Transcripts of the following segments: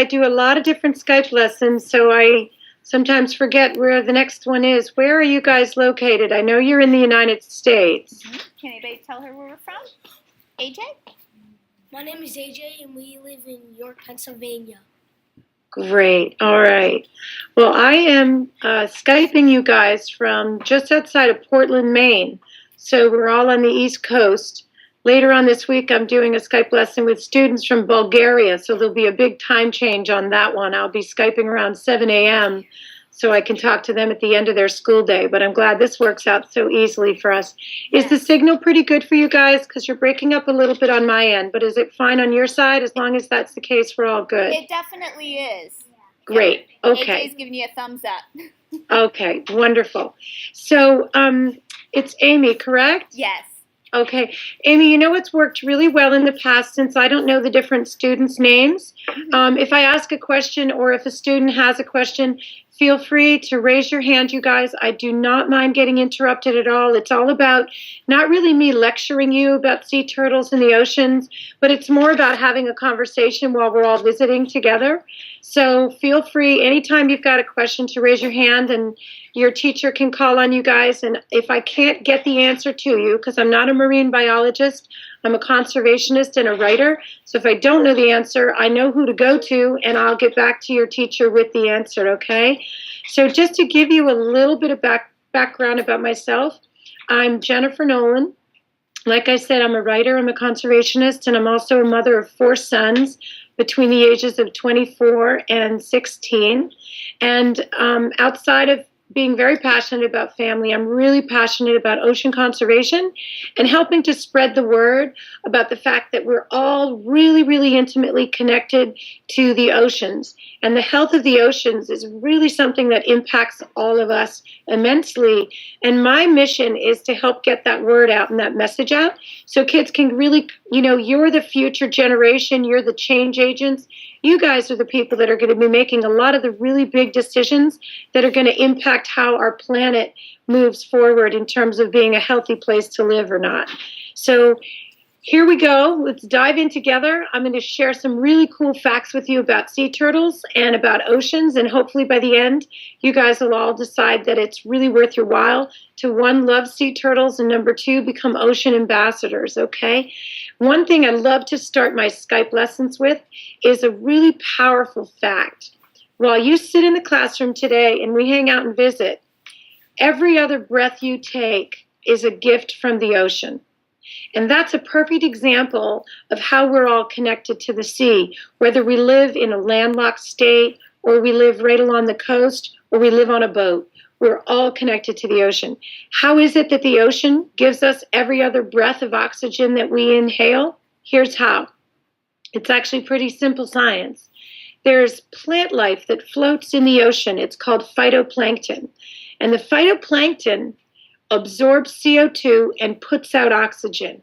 I do a lot of different Skype lessons, so I sometimes forget where the next one is. Where are you guys located? I know you're in the United States. Can anybody tell her where we're from? AJ? My name is AJ, and we live in York, Pennsylvania. Great. All right. Well, I am Skyping you guys from just outside of Portland, Maine. So we're all on the East Coast. Later on this week, I'm doing a Skype lesson with students from Bulgaria, so there'll be a big time change on that one. I'll be Skyping around 7 a.m. so I can talk to them at the end of their school day, but I'm glad this works out so easily for us. Is the signal pretty good for you guys? Because you're breaking up a little bit on my end, but is it fine on your side? As long as that's the case, we're all good. It definitely is. Great. Okay. AJ's giving you a thumbs up. Okay, wonderful. So it's Amy, correct? Yes. Okay. Amy, you know what's worked really well in the past, since I don't know the different students' names? If I ask a question or if a student has a question, feel free to raise your hand, you guys. I do not mind getting interrupted at all. It's all about not really me lecturing you about sea turtles in the oceans, but it's more about having a conversation while we're all visiting together. So feel free anytime you've got a question to raise your hand, and your teacher can call on you guys. And if I can't get the answer to you, because I'm not a marine biologist, I'm a conservationist and a writer. So if I don't know the answer, I know who to go to, and I'll get back to your teacher with the answer, okay? So just to give you a little bit of background about myself, I'm Jennifer Nolan. Like I said, I'm a writer, I'm a conservationist, and I'm also a mother of 4 sons between the ages of 24 and 16. And outside of being very passionate about family, I'm really passionate about ocean conservation and helping to spread the word about the fact that we're all really, really intimately connected to the oceans. And the health of the oceans is really something that impacts all of us immensely. And my mission is to help get that word out and that message out so kids can really, you're the future generation, you're the change agents. You guys are the people that are going to be making a lot of the really big decisions that are going to impact how our planet moves forward in terms of being a healthy place to live or not. So here we go. Let's dive in together. I'm going to share some really cool facts with you about sea turtles and about oceans, and hopefully by the end, you guys will all decide that it's really worth your while to, 1, love sea turtles, and number 2, become ocean ambassadors, okay? One thing I love to start my Skype lessons with is a really powerful fact. While you sit in the classroom today and we hang out and visit, every other breath you take is a gift from the ocean. And that's a perfect example of how we're all connected to the sea, whether we live in a landlocked state or we live right along the coast or we live on a boat. We're all connected to the ocean. How is it that the ocean gives us every other breath of oxygen that we inhale? Here's how. It's actually pretty simple science. There's plant life that floats in the ocean. It's called phytoplankton. And the phytoplankton absorbs CO2 and puts out oxygen.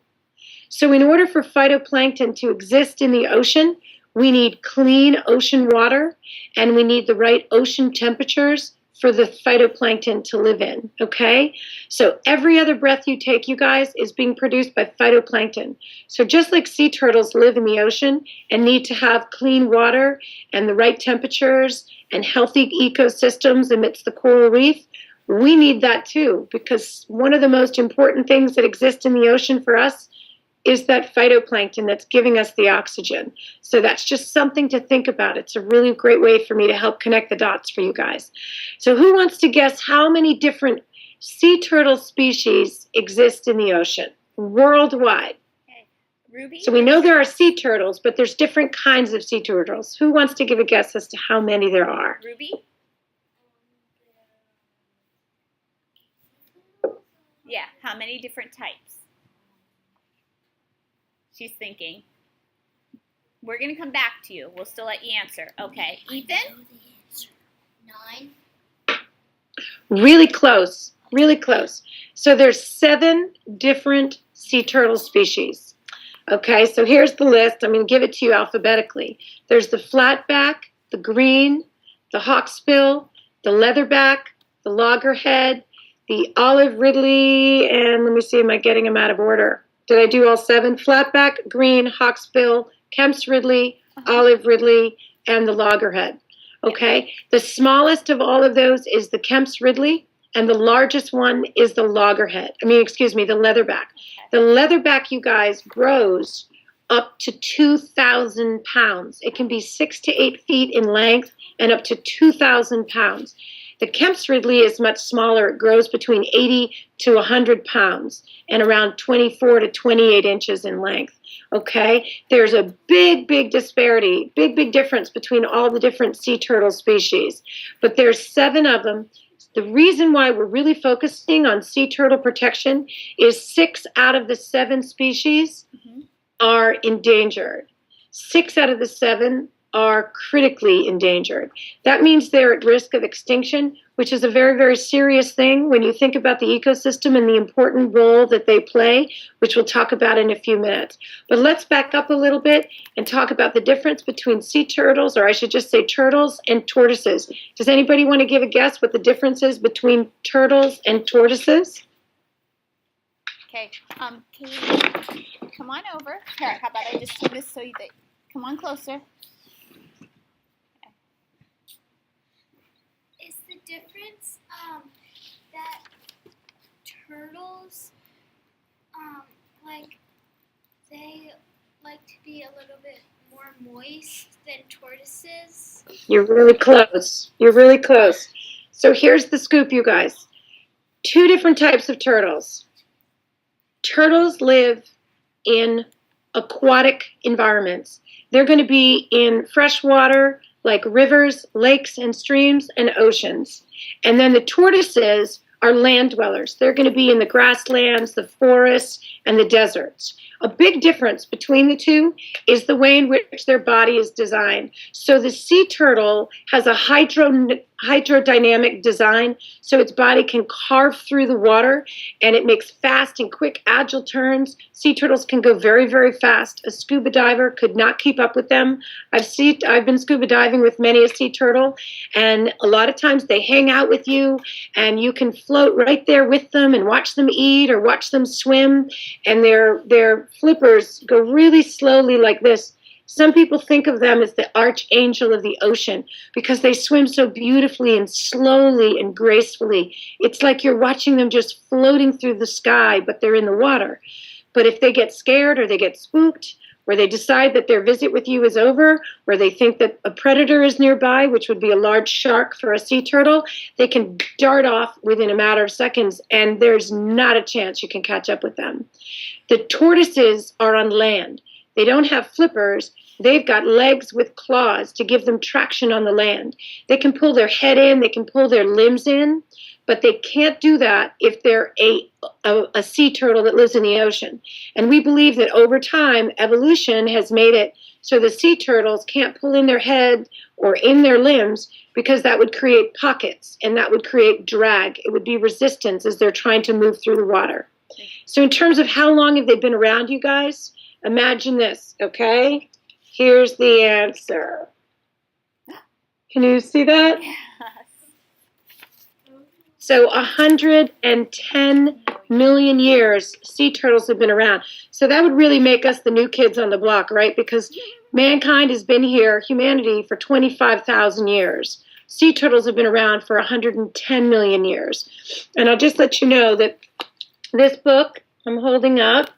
So in order for phytoplankton to exist in the ocean, we need clean ocean water and we need the right ocean temperatures for the phytoplankton to live in, okay? So every other breath you take, you guys, is being produced by phytoplankton. So just like sea turtles live in the ocean and need to have clean water and the right temperatures and healthy ecosystems amidst the coral reef, we need that too, because one of the most important things that exist in the ocean for us is that phytoplankton that's giving us the oxygen. So that's just something to think about. It's a really great way for me to help connect the dots for you guys. So who wants to guess how many different sea turtle species exist in the ocean worldwide? Okay. Ruby? So we know there are sea turtles, but there's different kinds of sea turtles. Who wants to give a guess as to how many there are? Ruby? Yeah, how many different types? She's thinking. We're going to come back to you. We'll still let you answer. Okay. Ethan? 9. Really close. Really close. So there's 7 different sea turtle species. Okay, so here's the list. I'm going to give it to you alphabetically. There's the flatback, the green, the hawksbill, the leatherback, the loggerhead, the olive ridley, and let me see, am I getting them out of order? Did I do all 7? Flatback, green, hawksbill, Kemp's ridley, olive ridley, and the loggerhead. Okay? The smallest of all of those is the Kemp's Ridley, and the largest one is the loggerhead. The leatherback. The leatherback, you guys, grows up to 2,000 pounds. It can be 6 to 8 feet in length and up to 2,000 pounds. The Kemp's Ridley is much smaller. It grows between 80 to 100 pounds and around 24 to 28 inches in length. Okay? There's a big disparity, big difference between all the different sea turtle species. But there's 7 of them. The reason why we're really focusing on sea turtle protection is 6 out of the 7 species are endangered. 6 out of the 7 are critically endangered. That means they're at risk of extinction, which is a very serious thing when you think about the ecosystem and the important role that they play, which we'll talk about in a few minutes. But let's back up a little bit and talk about the difference between sea turtles, or I should just say turtles, and tortoises. Does anybody want to give a guess what the difference is between turtles and tortoises? Okay, can you come on over? Here, how about I just do this so that, come on closer. Is the difference that turtles, they like to be a little bit more moist than tortoises? You're really close. You're really close. So here's the scoop, you guys. 2 different types of turtles. Turtles live in aquatic environments. They're going to be in fresh water, like rivers, lakes, and streams, and oceans. And then the tortoises are land dwellers. They're going to be in the grasslands, the forests, and the deserts. A big difference between the two is the way in which their body is designed. So the sea turtle has a hydrodynamic design, so its body can carve through the water, and it makes fast and quick, agile turns. Sea turtles can go very fast. A scuba diver could not keep up with them. I've been scuba diving with many a sea turtle, and a lot of times they hang out with you, and you can float right there with them and watch them eat or watch them swim, and their flippers go really slowly like this. Some people think of them as the archangel of the ocean because they swim so beautifully and slowly and gracefully. It's like you're watching them just floating through the sky, but they're in the water. But if they get scared or they get spooked, or they decide that their visit with you is over, or they think that a predator is nearby, which would be a large shark for a sea turtle, they can dart off within a matter of seconds, and there's not a chance you can catch up with them. The tortoises are on land. They don't have flippers. They've got legs with claws to give them traction on the land. They can pull their head in, they can pull their limbs in, but they can't do that if they're a sea turtle that lives in the ocean. And we believe that over time, evolution has made it so the sea turtles can't pull in their head or in their limbs because that would create pockets and that would create drag. It would be resistance as they're trying to move through the water. So in terms of how long have they been around, you guys, imagine this, okay? Here's the answer. Can you see that? Yes. So 110 million years sea turtles have been around. So that would really make us the new kids on the block, right? Because mankind has been here, humanity, for 25,000 years. Sea turtles have been around for 110 million years. And I'll just let you know that this book I'm holding up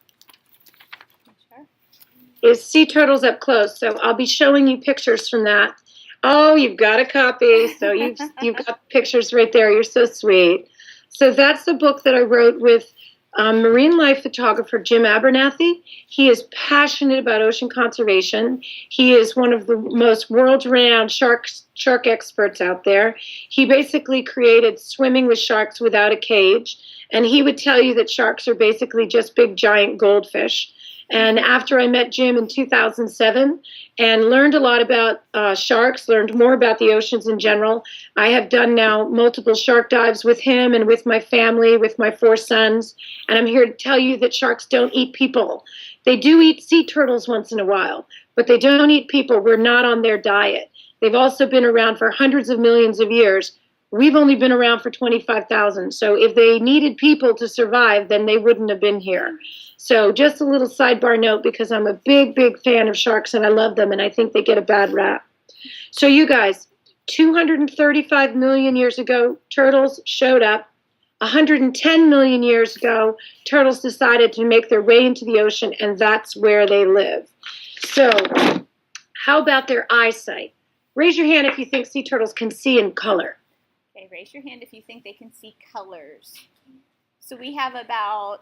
is Sea Turtles Up Close. So I'll be showing you pictures from that. Oh, you've got a copy. So you've got pictures right there. You're so sweet. So that's the book that I wrote with marine life photographer Jim Abernathy. He is passionate about ocean conservation. He is one of the most world-renowned shark experts out there. He basically created Swimming with Sharks Without a Cage, and he would tell you that sharks are basically just big, giant goldfish. And after I met Jim in 2007 and learned a lot about sharks, learned more about the oceans in general, I have done now multiple shark dives with him and with my family, with my 4 sons. And I'm here to tell you that sharks don't eat people. They do eat sea turtles once in a while, but they don't eat people. We're not on their diet. They've also been around for hundreds of millions of years. We've only been around for 25,000. So if they needed people to survive, then they wouldn't have been here. So just a little sidebar note, because I'm a big fan of sharks and I love them and I think they get a bad rap. So you guys, 235 million years ago, turtles showed up. 110 million years ago, turtles decided to make their way into the ocean, and that's where they live. So how about their eyesight? Raise your hand if you think sea turtles can see in color. Okay, raise your hand if you think they can see colors. So we have about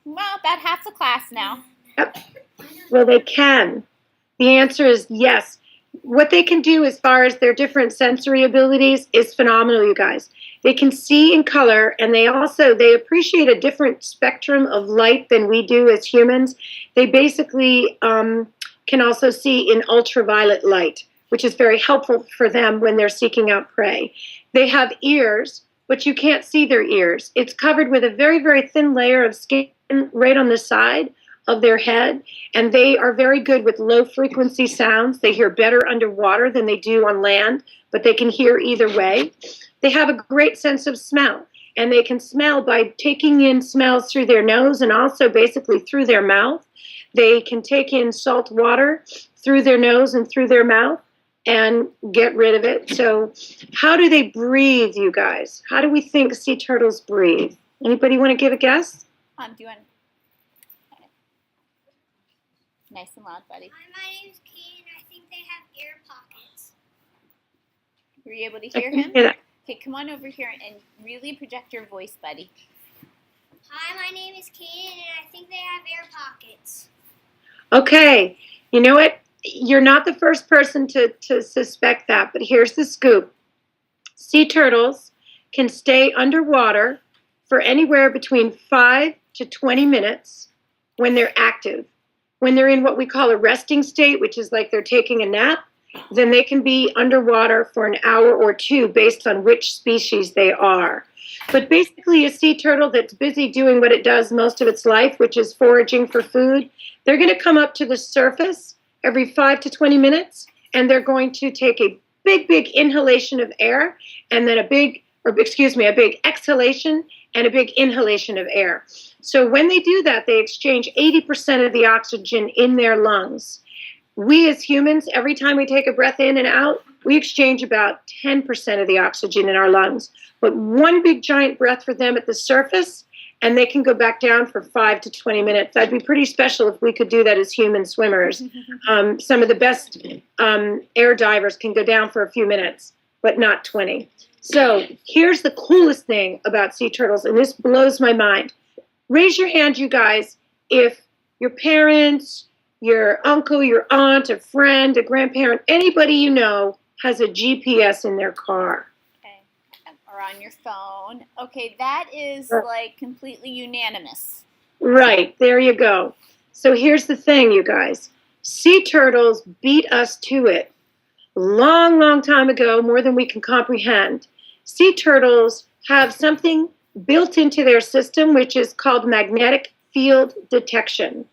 about half the class now. Yep. Well, they can. The answer is yes. What they can do as far as their different sensory abilities is phenomenal, you guys. They can see in color, and they appreciate a different spectrum of light than we do as humans. They basically can also see in ultraviolet light, which is very helpful for them when they're seeking out prey. They have ears, but you can't see their ears. It's covered with a very, very thin layer of skin right on the side of their head, and they are very good with low frequency sounds. They hear better underwater than they do on land, but they can hear either way. They have a great sense of smell, and they can smell by taking in smells through their nose and also basically through their mouth. They can take in salt water through their nose and through their mouth and get rid of it. So how do they breathe, you guys? How do we think sea turtles breathe? Anybody want to give a guess? Do you want? Nice and loud, buddy. Hi, my name's Kate, and I think they have air pockets. Were you able to I hear can him? hear that. Okay, come on over here and really project your voice, buddy. Hi, my name is Kate, and I think they have air pockets. Okay, you know what? You're not the first person to suspect that, but here's the scoop. Sea turtles can stay underwater for anywhere between 5 to 20 minutes when they're active. When they're in what we call a resting state, which is like they're taking a nap, then they can be underwater for an hour or two based on which species they are. But basically, a sea turtle that's busy doing what it does most of its life, which is foraging for food, they're going to come up to the surface every 5 to 20 minutes, and they're going to take a big, big inhalation of air, and then a big exhalation and a big inhalation of air. So when they do that, they exchange 80% of the oxygen in their lungs. We as humans, every time we take a breath in and out, we exchange about 10% of the oxygen in our lungs. But one big giant breath for them at the surface, and they can go back down for 5 to 20 minutes. That'd be pretty special if we could do that as human swimmers. Some of the best air divers can go down for a few minutes, but not 20. So here's the coolest thing about sea turtles, and this blows my mind. Raise your hand, you guys, if your parents, your uncle, your aunt, a friend, a grandparent, anybody you know has a GPS in their car. Okay, or on your phone. Okay, that is like completely unanimous. Right, there you go. So here's the thing, you guys. Sea turtles beat us to it. Long, long time ago, more than we can comprehend. Sea turtles have something built into their system, which is called magnetic field detection.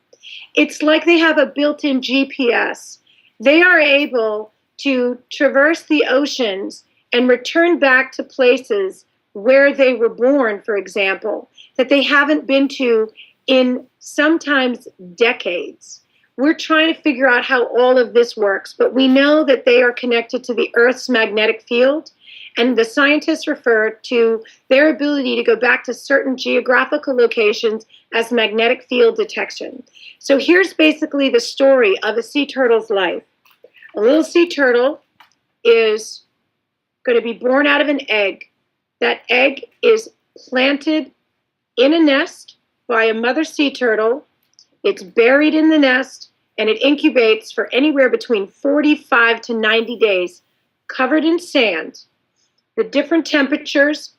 It's like they have a built-in GPS. They are able to traverse the oceans and return back to places where they were born, for example, that they haven't been to in sometimes decades. We're trying to figure out how all of this works, but we know that they are connected to the Earth's magnetic field, and the scientists refer to their ability to go back to certain geographical locations as magnetic field detection. So here's basically the story of a sea turtle's life. A little sea turtle is going to be born out of an egg. That egg is planted in a nest by a mother sea turtle. It's buried in the nest, and it incubates for anywhere between 45 to 90 days, covered in sand. The different temperatures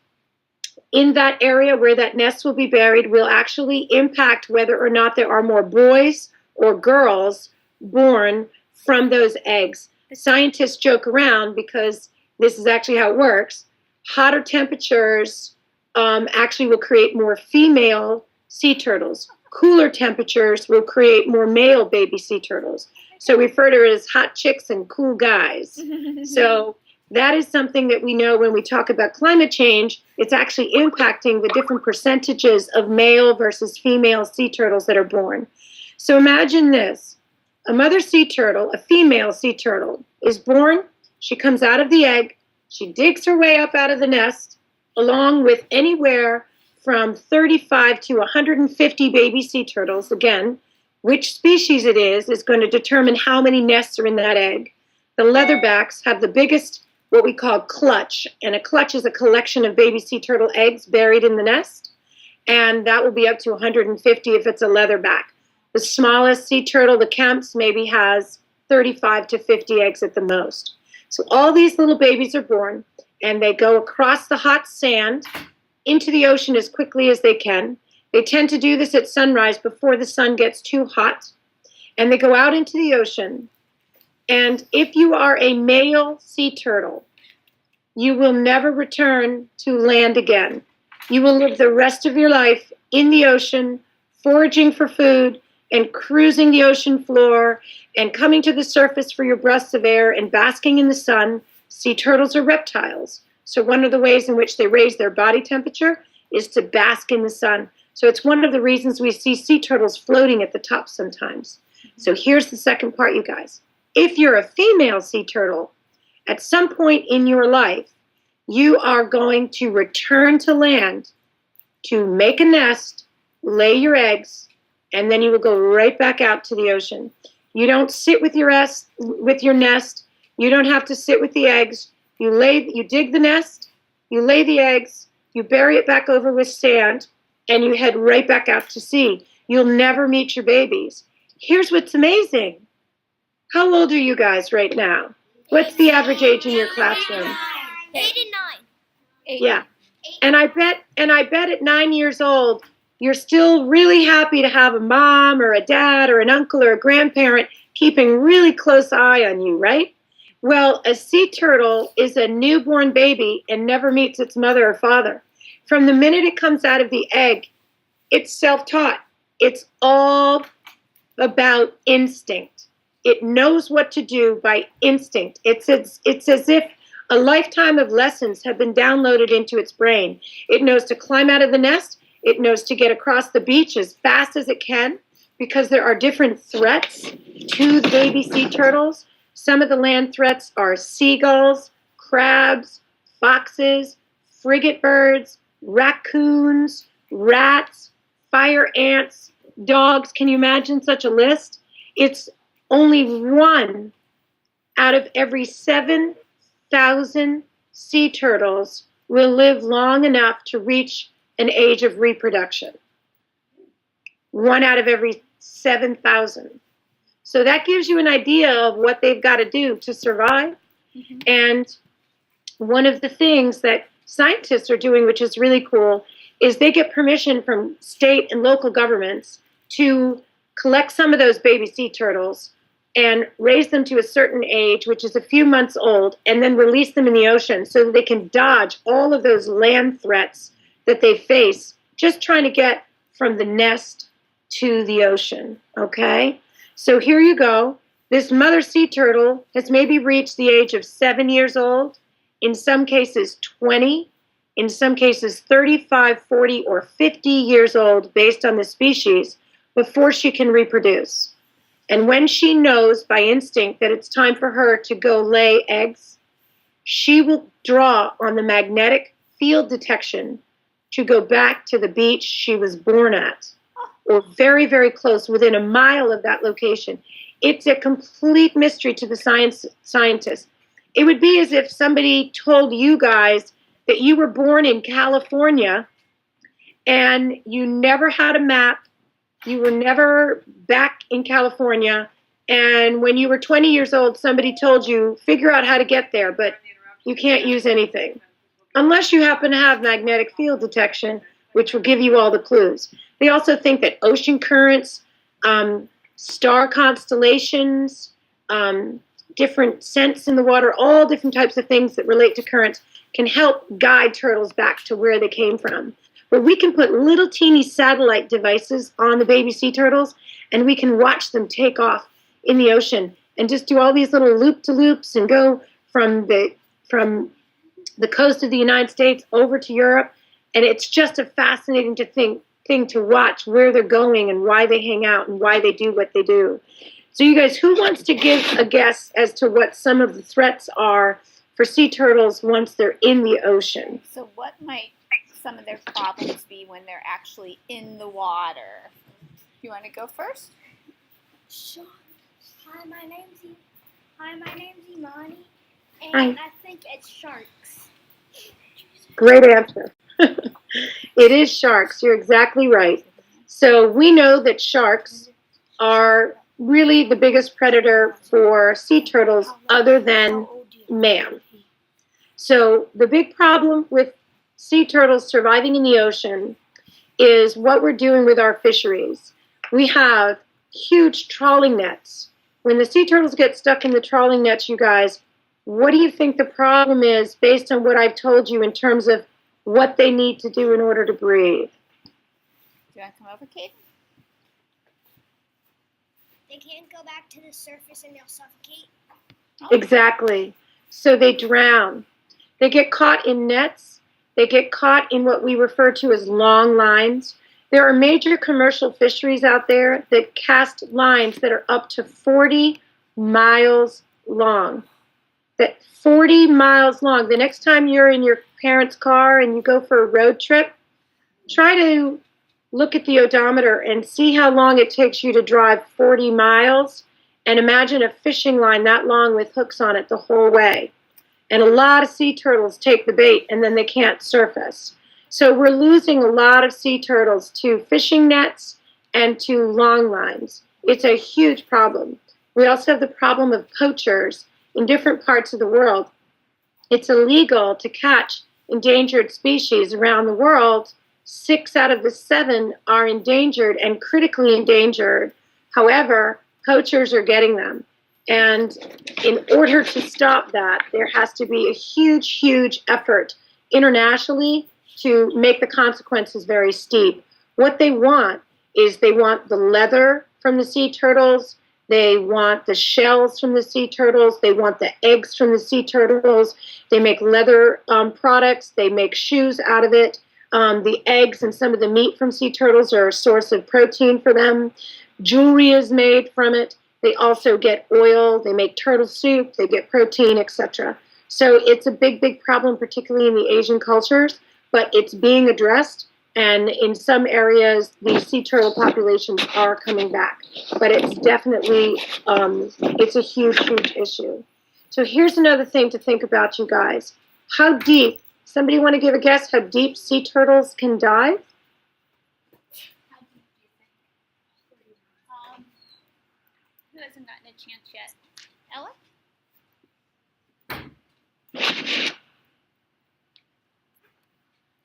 in that area where that nest will be buried will actually impact whether or not there are more boys or girls born from those eggs. Scientists joke around because this is actually how it works. Hotter temperatures actually will create more female sea turtles. Cooler temperatures will create more male baby sea turtles. So we refer to it as hot chicks and cool guys. So that is something that we know when we talk about climate change. It's actually impacting the different percentages of male versus female sea turtles that are born. So imagine this. A mother sea turtle, a female sea turtle, is born. She comes out of the egg. She digs her way up out of the nest, along with anywhere from 35 to 150 baby sea turtles. Again, which species it is going to determine how many nests are in that egg. The leatherbacks have the biggest, what we call clutch, and a clutch is a collection of baby sea turtle eggs buried in the nest, and that will be up to 150 if it's a leatherback. The smallest sea turtle, the Kemp's, maybe has 35 to 50 eggs at the most. So all these little babies are born, and they go across the hot sand into the ocean as quickly as they can. They tend to do this at sunrise before the sun gets too hot, and they go out into the ocean. And if you are a male sea turtle, you will never return to land again. You will live the rest of your life in the ocean, foraging for food and cruising the ocean floor and coming to the surface for your breaths of air and basking in the sun. Sea turtles are reptiles. So one of the ways in which they raise their body temperature is to bask in the sun. So it's one of the reasons we see sea turtles floating at the top sometimes. So here's the second part, you guys. If you're a female sea turtle, at some point in your life, you are going to return to land to make a nest, lay your eggs, and then you will go right back out to the ocean. You don't sit with your nest. You don't have to sit with the eggs. You dig the nest, you lay the eggs, you bury it back over with sand, and you head right back out to sea. You'll never meet your babies. Here's what's amazing. How old are you guys right now? What's the average age in your classroom? 8 and 9. 8. Yeah. And I bet at 9 years old, you're still really happy to have a mom or a dad or an uncle or a grandparent keeping really close eye on you, right? Well, a sea turtle is a newborn baby and never meets its mother or father. From the minute it comes out of the egg, it's self-taught. It's all about instinct. It knows what to do by instinct. It's as if a lifetime of lessons have been downloaded into its brain. It knows to climb out of the nest. It knows to get across the beach as fast as it can because there are different threats to the baby sea turtles. Some of the land threats are seagulls, crabs, foxes, frigate birds, raccoons, rats, fire ants, dogs. Can you imagine such a list? It's only one out of every 7,000 sea turtles will live long enough to reach an age of reproduction. One out of every 7,000. So that gives you an idea of what they've got to do to survive. Mm-hmm. And one of the things that scientists are doing, which is really cool, is they get permission from state and local governments to collect some of those baby sea turtles and raise them to a certain age, which is a few months old, and then release them in the ocean so that they can dodge all of those land threats that they face just trying to get from the nest to the ocean, okay? So here you go. This mother sea turtle has maybe reached the age of 7 years old, in some cases 20, in some cases 35, 40, or 50 years old based on the species before she can reproduce. And when she knows by instinct that it's time for her to go lay eggs, she will draw on the magnetic field detection to go back to the beach she was born at, or very, very close, within a mile of that location. It's a complete mystery to the scientists. It would be as if somebody told you guys that you were born in California and you never had a map, you were never back in California, and when you were 20 years old, somebody told you, figure out how to get there, but you can't use anything. Unless you happen to have magnetic field detection, which will give you all the clues. They also think that ocean currents, star constellations, different scents in the water, all different types of things that relate to currents can help guide turtles back to where they came from. But we can put little teeny satellite devices on the baby sea turtles, and we can watch them take off in the ocean and just do all these little loop-to-loops and go from the coast of the United States over to Europe. And it's just a fascinating thing to watch where they're going and why they hang out and why they do what they do. So you guys, who wants to give a guess as to what some of the threats are for sea turtles once they're in the ocean? So what might some of their problems be when they're actually in the water? You want to go first? Sure. Hi, my name's Imani, and Hi. I think it's sharks. Great answer. It is sharks. You're exactly right. So we know that sharks are really the biggest predator for sea turtles other than man. So the big problem with sea turtles surviving in the ocean is what we're doing with our fisheries. We have huge trawling nets. When the sea turtles get stuck in the trawling nets, you guys, what do you think the problem is based on what I've told you in terms of what they need to do in order to breathe? Do you want to come over, Kate? They can't go back to the surface and they'll suffocate. Exactly. So they drown. They get caught in nets. They get caught in what we refer to as long lines. There are major commercial fisheries out there that cast lines that are up to 40 miles long. That 40 miles long. The next time you're in your parents' car and you go for a road trip, try to look at the odometer and see how long it takes you to drive 40 miles. And imagine a fishing line that long with hooks on it the whole way. And a lot of sea turtles take the bait and then they can't surface. So we're losing a lot of sea turtles to fishing nets and to long lines. It's a huge problem. We also have the problem of poachers in different parts of the world. It's illegal to catch endangered species around the world. 6 out of the 7 are endangered and critically endangered. However, poachers are getting them. And in order to stop that, there has to be a huge, huge effort internationally to make the consequences very steep. What they want is they want the leather from the sea turtles. They want the shells from the sea turtles. They want the eggs from the sea turtles. They make leather products. They make shoes out of it. The eggs and some of the meat from sea turtles are a source of protein for them. Jewelry is made from it. They also get oil. They make turtle soup. They get protein, etc. So it's a big, big problem, particularly in the Asian cultures, but it's being addressed. And in some areas, the sea turtle populations are coming back. But it's definitely, it's a huge, huge issue. So here's another thing to think about, you guys. How deep, somebody want to give a guess how deep sea turtles can dive? Who hasn't gotten a chance yet? Ella?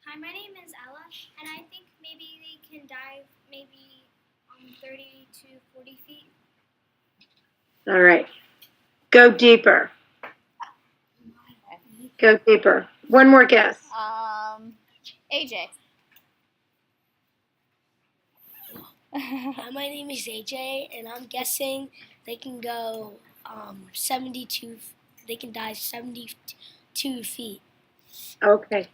Hi, my name is Ella, and I think maybe they can dive maybe 30 to 40 feet. All right. Go deeper. Go deeper. One more guess. AJ. My name is AJ, and I'm guessing they can go 72. They can dive 72 feet. Okay.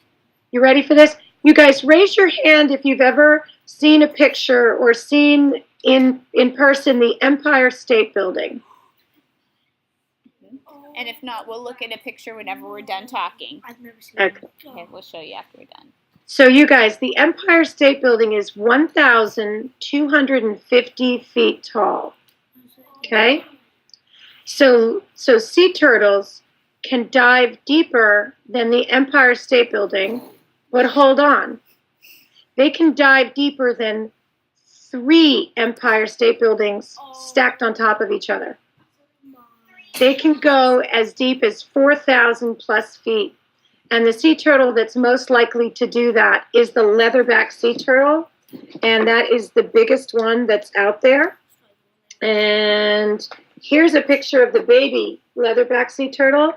You ready for this? You guys, raise your hand if you've ever seen a picture or seen in person the Empire State Building. And if not, we'll look at a picture whenever we're done talking. I've never seen Okay. Okay, we'll show you after we're done. So you guys, the Empire State Building is 1,250 feet tall. Okay? So sea turtles can dive deeper than the Empire State Building, but hold on. They can dive deeper than 3 Empire State Buildings stacked on top of each other. They can go as deep as 4,000 plus feet. And the sea turtle that's most likely to do that is the leatherback sea turtle. And that is the biggest one that's out there. And here's a picture of the baby leatherback sea turtle.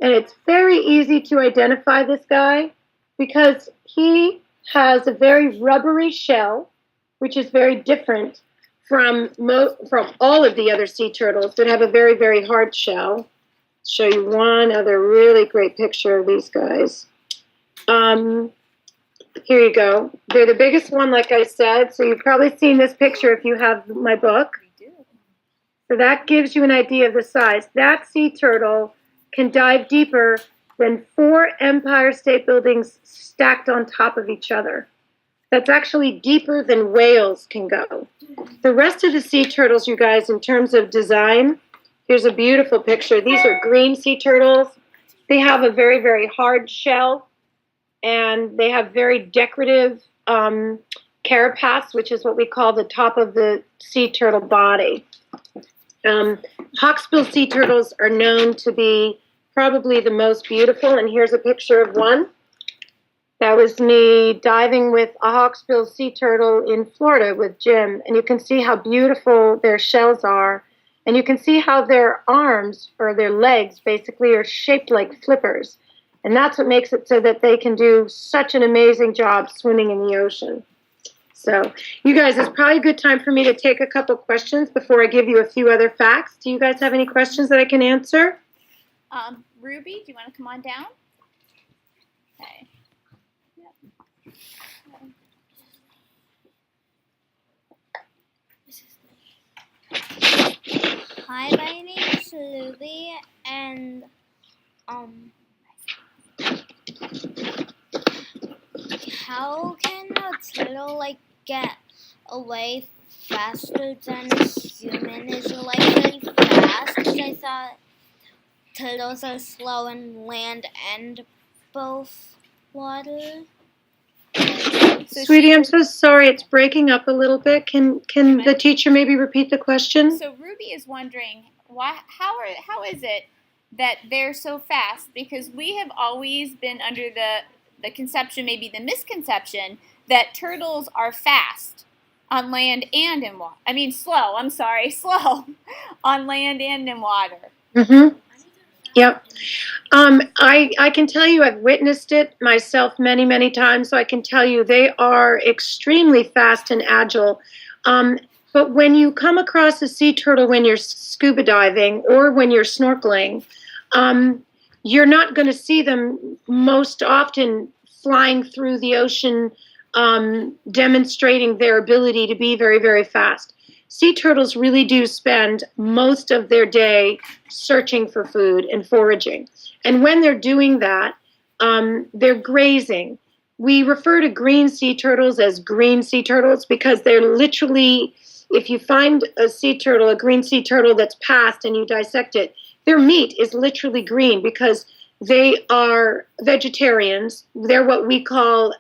And it's very easy to identify this guy because he has a very rubbery shell, which is very different from all of the other sea turtles that have a very, very hard shell. Show you one other really great picture of these guys. Here you go. They're the biggest one, like I said. So you've probably seen this picture if you have my book. We do. So that gives you an idea of the size. That sea turtle can dive deeper than 4 Empire State Buildings stacked on top of each other. That's actually deeper than whales can go. The rest of the sea turtles, you guys, in terms of design, here's a beautiful picture. These are green sea turtles. They have a very, very hard shell, and they have very decorative carapace, which is what we call the top of the sea turtle body. Hawksbill sea turtles are known to be probably the most beautiful, and here's a picture of one. That was me diving with a hawksbill sea turtle in Florida with Jim, and you can see how beautiful their shells are, and you can see how their arms, or their legs, basically are shaped like flippers, and that's what makes it so that they can do such an amazing job swimming in the ocean. So, you guys, it's probably a good time for me to take a couple questions before I give you a few other facts. Do you guys have any questions that I can answer? Ruby, do you want to come on down? Okay. Hi, my name is Ruby, and how can a turtle get away faster than a human? Is it very fast? Because I thought turtles are slow in land and both water. So Sweetie, I'm so sorry. It's breaking up a little bit. Can the teacher maybe repeat the question? So Ruby is wondering how is it that they're so fast? Because we have always been under the conception, maybe the misconception, that turtles are fast on land and in water. I mean, slow. I'm sorry, slow on land and in water. Mm-hmm. Yep. I can tell you I've witnessed it myself many, many times, so I can tell you they are extremely fast and agile. But when you come across a sea turtle when you're scuba diving or when you're snorkeling, you're not going to see them most often flying through the ocean, demonstrating their ability to be very, very fast. Sea turtles really do spend most of their day searching for food and foraging. And when they're doing that, they're grazing. We refer to green sea turtles as green sea turtles because they're literally, if you find a sea turtle, a green sea turtle that's passed and you dissect it, their meat is literally green because they are vegetarians. They're what we call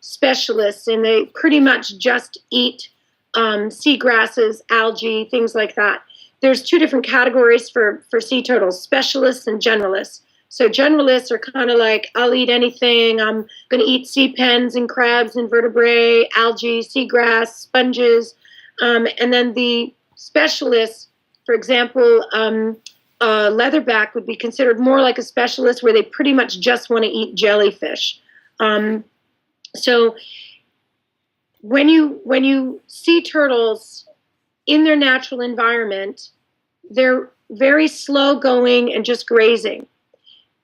specialists, and they pretty much just eat seagrasses, algae, things like that. There's 2 different categories for sea turtles, specialists and generalists. So generalists are kind of like, I'll eat anything. I'm going to eat sea pens and crabs, invertebrate, algae, seagrass, sponges. And then the specialists, for example, leatherback would be considered more like a specialist where they pretty much just want to eat jellyfish. So when you see turtles in their natural environment, they're very slow going and just grazing.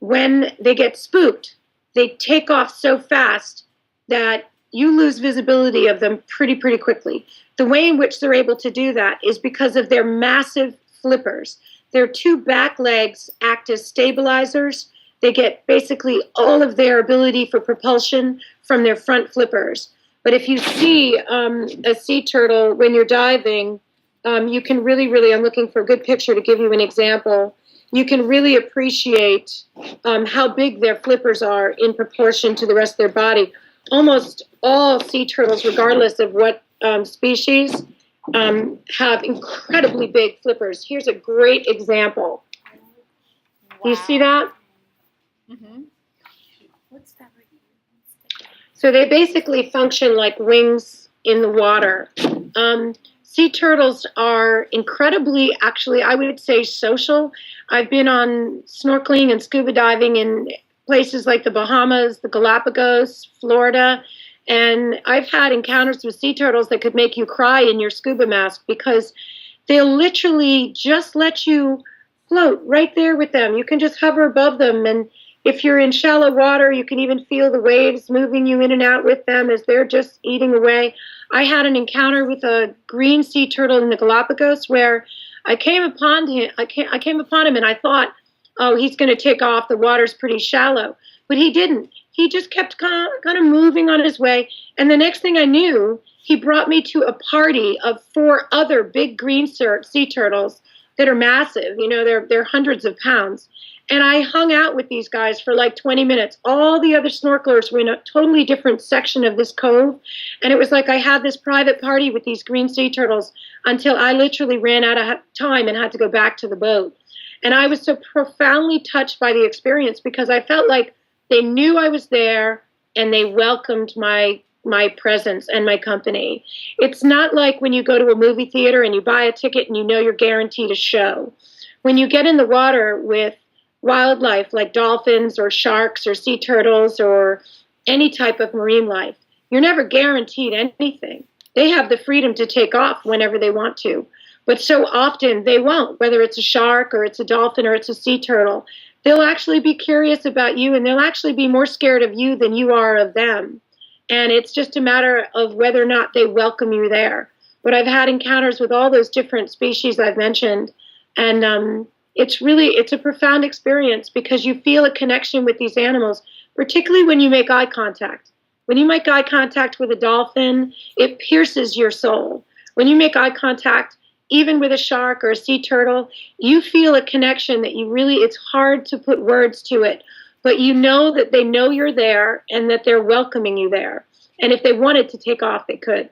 When they get spooked, they take off so fast that you lose visibility of them pretty quickly. The way in which they're able to do that is because of their massive flippers. Their 2 back legs act as stabilizers. They get basically all of their ability for propulsion from their front flippers. But if you see a sea turtle when you're diving, you can really, I'm looking for a good picture to give you an example. You can really appreciate how big their flippers are in proportion to the rest of their body. Almost all sea turtles, regardless of what species, have incredibly big flippers. Here's a great example. Wow. Do you see that? Mm-hmm. What's that? So they basically function like wings in the water. Sea turtles are incredibly, actually, I would say social. I've been on snorkeling and scuba diving in places like the Bahamas, the Galapagos, Florida, and I've had encounters with sea turtles that could make you cry in your scuba mask because they'll literally just let you float right there with them. You can just hover above them, and if you're in shallow water, you can even feel the waves moving you in and out with them as they're just eating away. I had an encounter with a green sea turtle in the Galapagos where I came upon him. I came upon him, and I thought, oh, he's going to take off. The water's pretty shallow, but he didn't. He just kept kind of moving on his way. And the next thing I knew, he brought me to a party of 4 other big green sea turtles that are massive. You know, they're hundreds of pounds. And I hung out with these guys for like 20 minutes. All the other snorkelers were in a totally different section of this cove. And it was like I had this private party with these green sea turtles until I literally ran out of time and had to go back to the boat. And I was so profoundly touched by the experience because I felt like they knew I was there and they welcomed my presence and my company. It's not like when you go to a movie theater and you buy a ticket and you know you're guaranteed a show. When you get in the water with wildlife like dolphins or sharks or sea turtles or any type of marine life, you're never guaranteed anything. They have the freedom to take off whenever they want to, but so often they won't, whether it's a shark or it's a dolphin or it's a sea turtle. They'll actually be curious about you, and they'll actually be more scared of you than you are of them. And it's just a matter of whether or not they welcome you there. But I've had encounters with all those different species I've mentioned, and it's a profound experience because you feel a connection with these animals, particularly when you make eye contact. When you make eye contact with a dolphin, it pierces your soul. When you make eye contact, even with a shark or a sea turtle, you feel a connection that it's hard to put words to it, but you know that they know you're there and that they're welcoming you there. And if they wanted to take off, they could.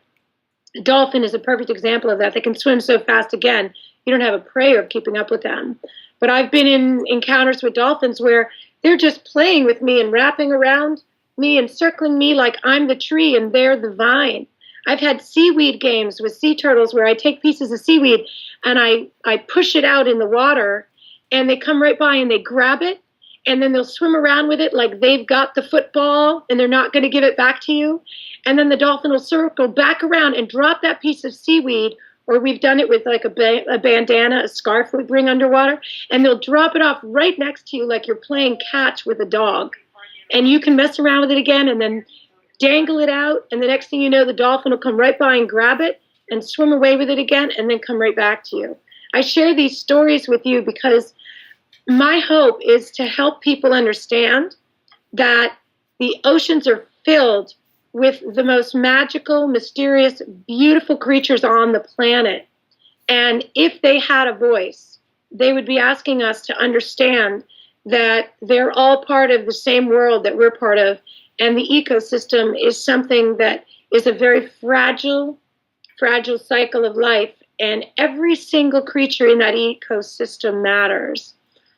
A dolphin is a perfect example of that. They can swim so fast, again, you don't have a prayer of keeping up with them. But I've been in encounters with dolphins where they're just playing with me and wrapping around me and circling me like I'm the tree and they're the vine. I've had seaweed games with sea turtles where I take pieces of seaweed and I push it out in the water and they come right by and they grab it and then they'll swim around with it like they've got the football and they're not going to give it back to you. And then the dolphin will circle back around and drop that piece of seaweed, or we've done it with like a bandana, a scarf we bring underwater, and they'll drop it off right next to you like you're playing catch with a dog. And you can mess around with it again and then dangle it out, and the next thing you know, the dolphin will come right by and grab it and swim away with it again and then come right back to you. I share these stories with you because my hope is to help people understand that the oceans are filled with the most magical, mysterious, beautiful creatures on the planet. And if they had a voice, they would be asking us to understand that they're all part of the same world that we're part of. And the ecosystem is something that is a very fragile cycle of life. And every single creature in that ecosystem matters.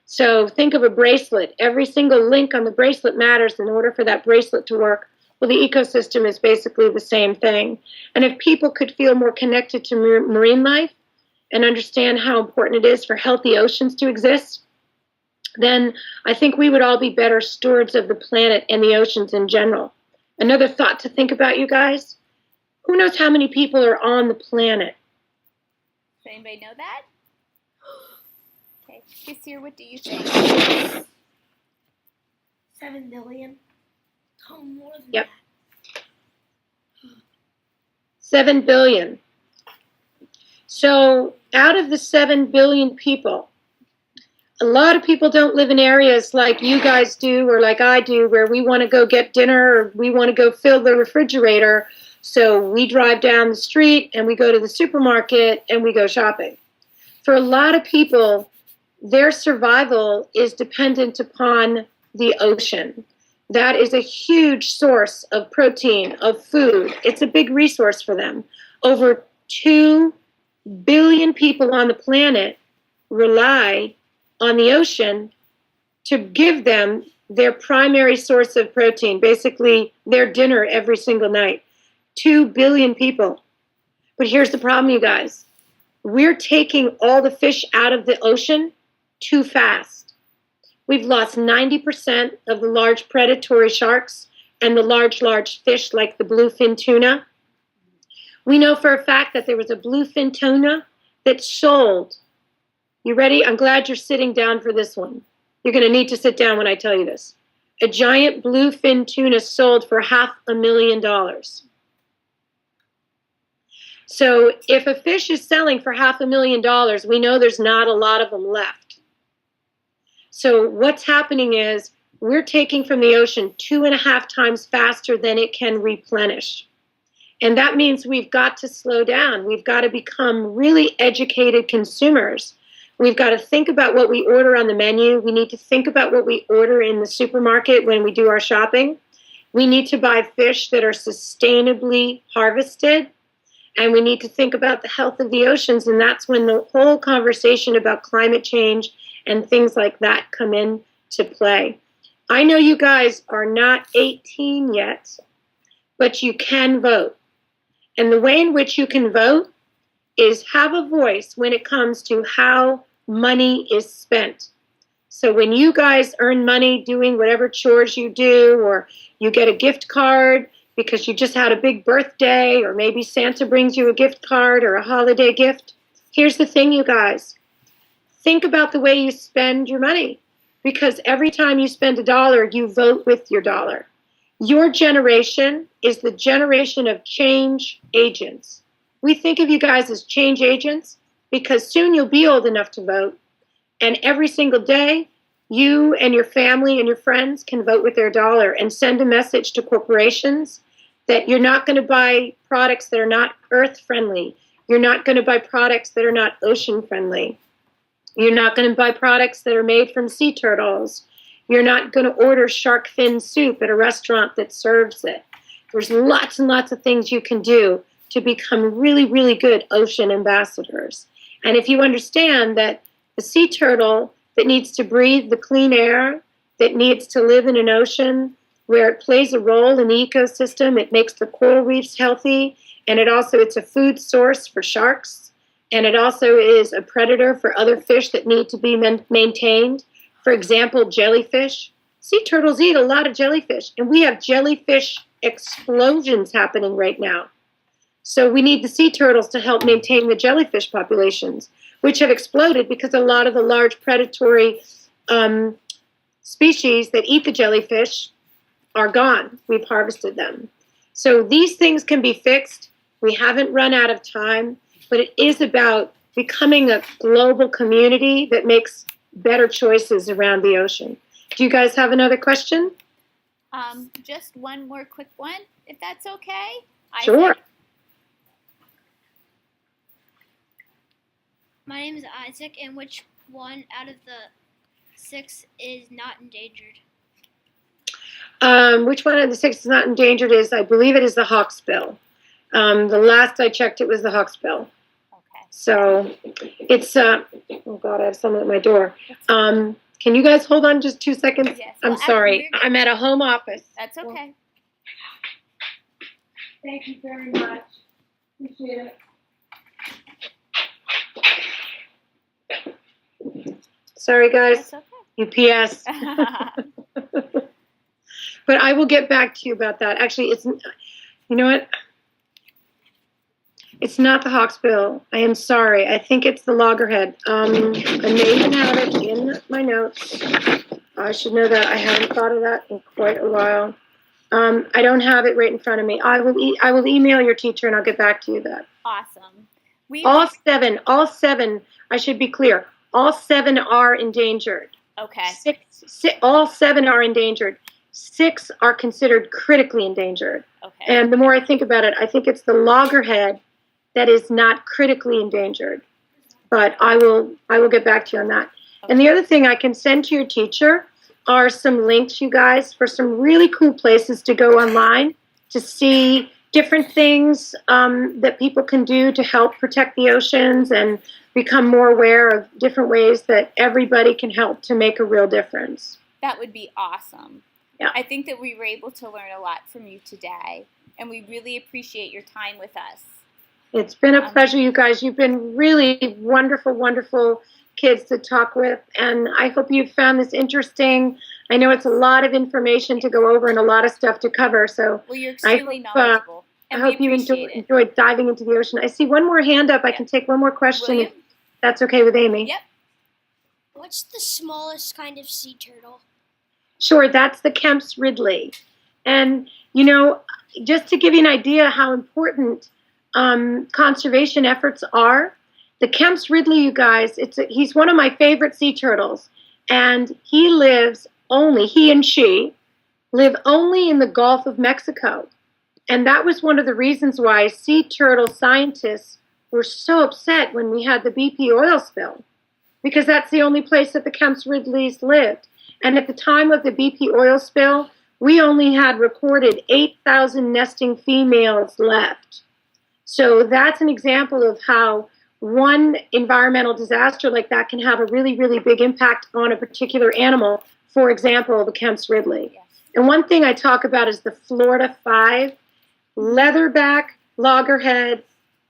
So think of a bracelet. Every single link on the bracelet matters in order for that bracelet to work. Well, the ecosystem is basically the same thing. And if people could feel more connected to marine life and understand how important it is for healthy oceans to exist, then I think we would all be better stewards of the planet and the oceans in general. Another thought to think about, you guys. Who knows how many people are on the planet? Does anybody know that? Okay, Kissir, what do you think? 7 billion. Oh, more than Yep. 7 billion. So out of the 7 billion people, a lot of people don't live in areas like you guys do or like I do where we want to go get dinner or we want to go fill the refrigerator. So we drive down the street and we go to the supermarket and we go shopping. For a lot of people, their survival is dependent upon the ocean. That is a huge source of protein, of food. It's a big resource for them. Over 2 billion people on the planet rely on the ocean to give them their primary source of protein, basically their dinner every single night. 2 billion people. But here's the problem, you guys. We're taking all the fish out of the ocean too fast. We've lost 90% of the large predatory sharks and the large fish like the bluefin tuna. We know for a fact that there was a bluefin tuna that sold. You ready? I'm glad you're sitting down for this one. You're going to need to sit down when I tell you this. A giant bluefin tuna sold for $500,000. So if a fish is selling for $500,000, we know there's not a lot of them left. So what's happening is we're taking from the ocean 2.5 times faster than it can replenish. And that means we've got to slow down. We've got to become really educated consumers. We've got to think about what we order on the menu. We need to think about what we order in the supermarket when we do our shopping. We need to buy fish that are sustainably harvested. And we need to think about the health of the oceans. And that's when the whole conversation about climate change and things like that come into play. I know you guys are not 18 yet, but you can vote. And the way in which you can vote is have a voice when it comes to how money is spent. So when you guys earn money doing whatever chores you do, or you get a gift card because you just had a big birthday, or maybe Santa brings you a gift card or a holiday gift, here's the thing, you guys. Think about the way you spend your money, because every time you spend $1, you vote with your dollar. Your generation is the generation of change agents. We think of you guys as change agents because soon you'll be old enough to vote. And every single day, you and your family and your friends can vote with their dollar and send a message to corporations that you're not going to buy products that are not earth friendly. You're not going to buy products that are not ocean friendly. You're not going to buy products that are made from sea turtles. You're not going to order shark fin soup at a restaurant that serves it. There's lots and lots of things you can do to become really, really good ocean ambassadors. And if you understand that the sea turtle that needs to breathe the clean air, that needs to live in an ocean where it plays a role in the ecosystem, it makes the coral reefs healthy, and it's a food source for sharks, and it also is a predator for other fish that need to be maintained. For example, jellyfish. Sea turtles eat a lot of jellyfish, and we have jellyfish explosions happening right now. So we need the sea turtles to help maintain the jellyfish populations, which have exploded because a lot of the large predatory species that eat the jellyfish are gone. We've harvested them. So these things can be fixed. We haven't run out of time, but it is about becoming a global community that makes better choices around the ocean. Do you guys have another question? Just one more quick one, if that's okay. Sure. My name is Isaac, and which one out of the 6 is not endangered? Which one of the 6 is not endangered I believe it is the hawksbill. The last I checked, it was the hawksbill. Okay. So it's, oh God, I have someone at my door. Can you guys hold on just 2 seconds? Yes. I'm Well, sorry. I'm at a home office. That's okay. Thank you very much. Appreciate it. Sorry, guys. That's okay. UPS. But I will get back to you about that. Actually, you know what? It's not the hawksbill. I am sorry. I think it's the loggerhead. I may even have it in my notes. I should know that. I haven't thought of that in quite a while. I don't have it right in front of me. I will email your teacher and I'll get back to you that. Awesome. All seven, I should be clear. All 7 are endangered. Okay. All 7 are endangered. 6 are considered critically endangered. Okay. And the more I think about it, I think it's the loggerhead that is not critically endangered. But I will get back to you on that. Okay. And the other thing I can send to your teacher are some links, you guys, for some really cool places to go online to see different things that people can do to help protect the oceans and become more aware of different ways that everybody can help to make a real difference. That would be awesome. Yeah. I think that we were able to learn a lot from you today, and we really appreciate your time with us. It's been a pleasure, you guys. You've been really wonderful, wonderful kids to talk with, and I hope you found this interesting. I know it's a lot of information to go over and a lot of stuff to cover, so well, you're extremely knowledgeable. I hope you enjoyed diving into the ocean. I see one more hand up. I can take one more question if that's okay with Amy. Yep. What's the smallest kind of sea turtle? Sure, that's the Kemp's Ridley. And, you know, just to give you an idea how important conservation efforts are. The Kemp's Ridley, you guys, he's one of my favorite sea turtles, and he and she live only in the Gulf of Mexico. And that was one of the reasons why sea turtle scientists were so upset when we had the BP oil spill, because that's the only place that the Kemp's Ridleys lived. And at the time of the BP oil spill, we only had recorded 8,000 nesting females left. So that's an example of how one environmental disaster like that can have a really, really big impact on a particular animal. For example, the Kemp's Ridley. Yes. And one thing I talk about is the Florida 5, leatherback, loggerhead,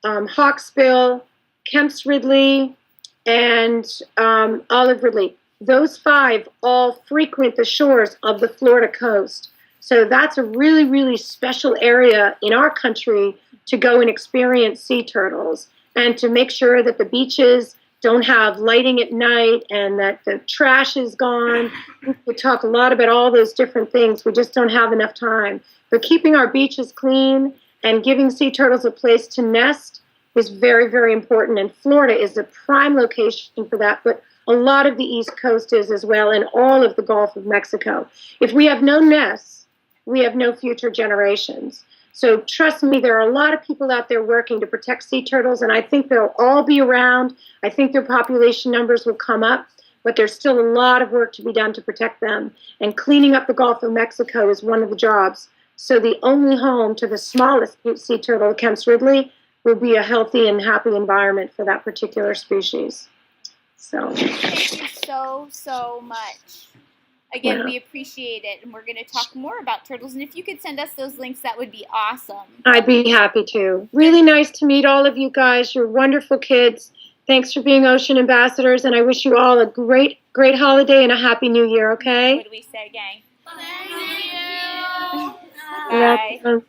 hawksbill, Kemp's Ridley, and olive ridley. Those 5 all frequent the shores of the Florida coast. So that's a really, really special area in our country to go and experience sea turtles, and to make sure that the beaches don't have lighting at night and that the trash is gone. We talk a lot about all those different things. We just don't have enough time. But keeping our beaches clean and giving sea turtles a place to nest is very, very important. And Florida is a prime location for that. But a lot of the East Coast is as well, and all of the Gulf of Mexico. If we have no nests, we have no future generations. So trust me, there are a lot of people out there working to protect sea turtles, and I think they'll all be around. I think their population numbers will come up, but there's still a lot of work to be done to protect them. And cleaning up the Gulf of Mexico is one of the jobs. So the only home to the smallest sea turtle, Kemp's Ridley, will be a healthy and happy environment for that particular species. So thank you so much. Again, we appreciate it, and we're going to talk more about turtles. And if you could send us those links, that would be awesome. I'd be happy to. Really nice to meet all of you guys. You're wonderful kids. Thanks for being Ocean Ambassadors, and I wish you all a great, great holiday and a happy New Year, okay? What do we say, gang? Thank you. Bye. Bye.